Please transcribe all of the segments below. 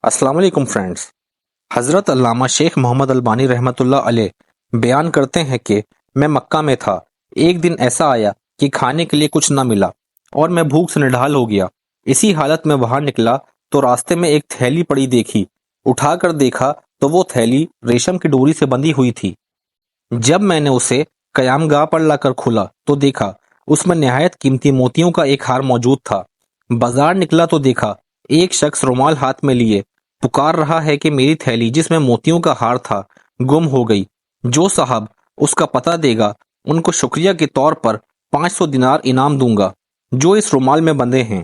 السلام علیکم فرینڈز۔ حضرت علامہ شیخ محمد البانی رحمۃ اللہ علیہ بیان کرتے ہیں کہ میں مکہ میں تھا۔ ایک دن ایسا آیا کہ کھانے کے لیے کچھ نہ ملا اور میں بھوک سے نڈھال ہو گیا۔ اسی حالت میں باہر نکلا تو راستے میں ایک تھیلی پڑی دیکھی۔ اٹھا کر دیکھا تو وہ تھیلی ریشم کی ڈوری سے بندھی ہوئی تھی۔ جب میں نے اسے قیام گاہ پر لا کر کھولا تو دیکھا اس میں نہایت قیمتی موتیوں کا ایک ہار موجود تھا۔ بازار نکلا تو دیکھا ایک شخص رومال ہاتھ میں لیے پکار رہا ہے کہ میری تھیلی جس میں موتیوں کا ہار تھا گم ہو گئی۔ جو صاحب اس کا پتہ دے گا ان کو شکریہ کے طور پر 500 دینار انعام دوں گا جو اس رومال میں بندھے ہیں۔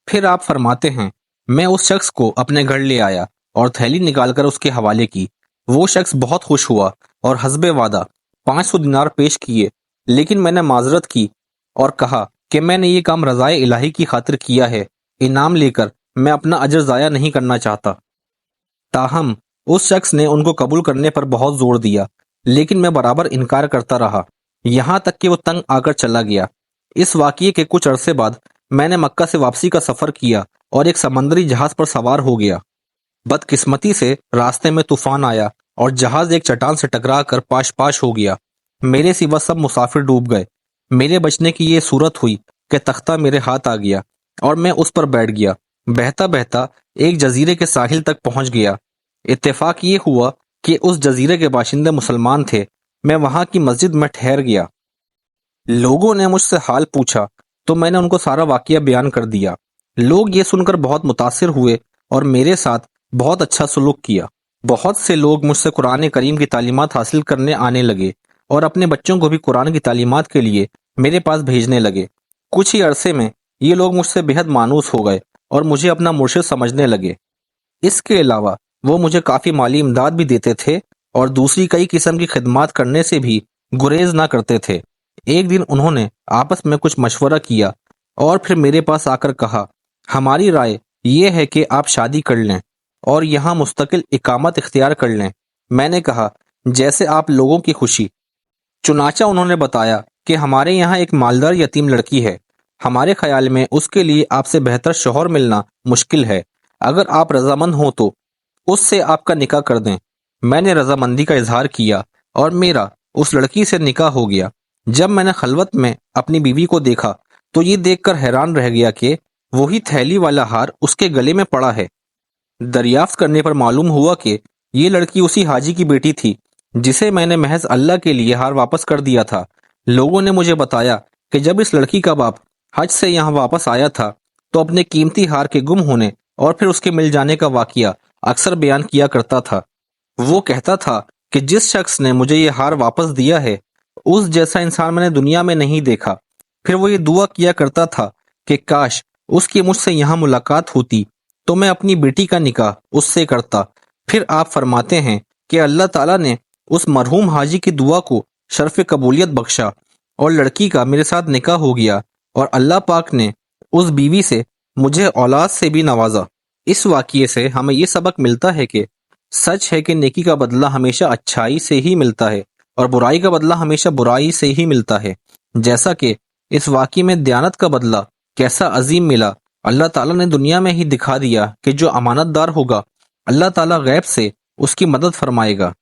پھر آپ فرماتے ہیں میں اس شخص کو اپنے گھر لے آیا اور تھیلی نکال کر اس کے حوالے کی۔ وہ شخص بہت خوش ہوا اور حسب وعدہ 500 دینار پیش کیے، لیکن میں نے معذرت کی اور کہا کہ میں نے یہ کام رضائے الہی کی خاطر کیا ہے، انعام لے کر میں اپنا اجر ضائع نہیں کرنا چاہتا۔ تاہم اس شخص نے ان کو قبول کرنے پر بہت زور دیا، لیکن میں برابر انکار کرتا رہا، یہاں تک کہ وہ تنگ آ کر چلا گیا۔ اس واقعے کے کچھ عرصے بعد میں نے مکہ سے واپسی کا سفر کیا اور ایک سمندری جہاز پر سوار ہو گیا۔ بدقسمتی سے راستے میں طوفان آیا اور جہاز ایک چٹان سے ٹکرا کر پاش پاش ہو گیا۔ میرے سوا سب مسافر ڈوب گئے۔ میرے بچنے کی یہ صورت ہوئی کہ تختہ میرے ہاتھ آ گیا اور میں اس پر بیٹھ گیا۔ بہتا بہتا ایک جزیرے کے ساحل تک پہنچ گیا۔ اتفاق یہ ہوا کہ اس جزیرے کے باشندے مسلمان تھے۔ میں وہاں کی مسجد میں ٹھہر گیا۔ لوگوں نے مجھ سے حال پوچھا تو میں نے ان کو سارا واقعہ بیان کر دیا۔ لوگ یہ سن کر بہت متاثر ہوئے اور میرے ساتھ بہت اچھا سلوک کیا۔ بہت سے لوگ مجھ سے قرآن کریم کی تعلیمات حاصل کرنے آنے لگے اور اپنے بچوں کو بھی قرآن کی تعلیمات کے لیے میرے پاس بھیجنے لگے۔ کچھ ہی عرصے میں یہ لوگ مجھ سے بہت مانوس ہو گئے اور مجھے اپنا مرشد سمجھنے لگے۔ اس کے علاوہ وہ مجھے کافی مالی امداد بھی دیتے تھے اور دوسری کئی قسم کی خدمات کرنے سے بھی گریز نہ کرتے تھے۔ ایک دن انہوں نے آپس میں کچھ مشورہ کیا اور پھر میرے پاس آ کر کہا ہماری رائے یہ ہے کہ آپ شادی کر لیں اور یہاں مستقل اقامت اختیار کر لیں۔ میں نے کہا جیسے آپ لوگوں کی خوشی۔ چنانچہ انہوں نے بتایا کہ ہمارے یہاں ایک مالدار یتیم لڑکی ہے، ہمارے خیال میں اس کے لیے آپ سے بہتر شوہر ملنا مشکل ہے، اگر آپ رضامند ہوں تو اس سے آپ کا نکاح کر دیں۔ میں نے رضامندی کا اظہار کیا اور میرا اس لڑکی سے نکاح ہو گیا۔ جب میں نے خلوت میں اپنی بیوی کو دیکھا تو یہ دیکھ کر حیران رہ گیا کہ وہی تھیلی والا ہار اس کے گلے میں پڑا ہے۔ دریافت کرنے پر معلوم ہوا کہ یہ لڑکی اسی حاجی کی بیٹی تھی جسے میں نے محض اللہ کے لیے ہار واپس کر دیا تھا۔ لوگوں نے مجھے بتایا کہ جب اس لڑکی کا باپ حج سے یہاں واپس آیا تھا تو اپنے قیمتی ہار کے گم ہونے اور پھر اس کے مل جانے کا واقعہ اکثر بیان کیا کرتا تھا۔ وہ کہتا تھا کہ جس شخص نے مجھے یہ ہار واپس دیا ہے اس جیسا انسان میں نے دنیا میں نہیں دیکھا۔ پھر وہ یہ دعا کیا کرتا تھا کہ کاش اس کی مجھ سے یہاں ملاقات ہوتی تو میں اپنی بیٹی کا نکاح اس سے کرتا۔ پھر آپ فرماتے ہیں کہ اللہ تعالیٰ نے اس مرحوم حاجی کی دعا کو شرف قبولیت بخشا اور لڑکی کا میرے ساتھ نکاح ہو گیا اور اللہ پاک نے اس بیوی سے مجھے اولاد سے بھی نوازا۔ اس واقعے سے ہمیں یہ سبق ملتا ہے کہ سچ ہے کہ نیکی کا بدلہ ہمیشہ اچھائی سے ہی ملتا ہے اور برائی کا بدلہ ہمیشہ برائی سے ہی ملتا ہے۔ جیسا کہ اس واقعے میں دیانت کا بدلہ کیسا عظیم ملا، اللہ تعالیٰ نے دنیا میں ہی دکھا دیا کہ جو امانت دار ہوگا اللہ تعالیٰ غیب سے اس کی مدد فرمائے گا۔